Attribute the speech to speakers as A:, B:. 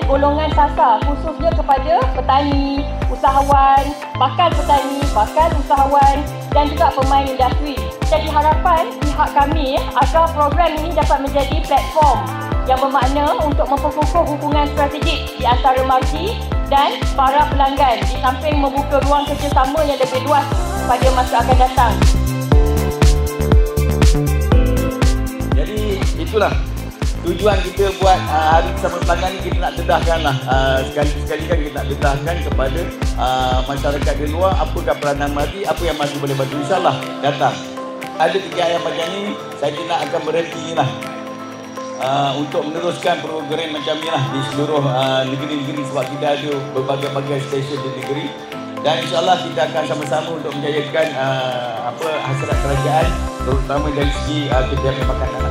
A: golongan sasar khususnya kepada petani, usahawan, bakal petani, bakal usahawan dan juga pemain industri. Jadi harapan pihak kami agar program ini dapat menjadi platform yang bermakna untuk memperkukuh hubungan strategik di antara margi dan para pelanggan di samping membuka ruang kerjasama yang lebih luas pada masa akan datang.
B: Jadi itulah tujuan kita buat Hari Bersama Pelanggan ni, kita nak dedahkanlah sekali-sekali kan kita nak dedahkan kepada masyarakat di luar apakah peranan margi, apa yang margi boleh bantu. InsyaAllah datang. Ada 3 ayat macam ni, saya tidak akan berhenti lah untuk meneruskan program macam ni lah di seluruh negeri-negeri sebab kita ada berbagai-bagai stesen di negeri. Dan insyaAllah kita akan sama-sama untuk menjayakan hasrat kerajaan terutama dari segi kegiatan makanan.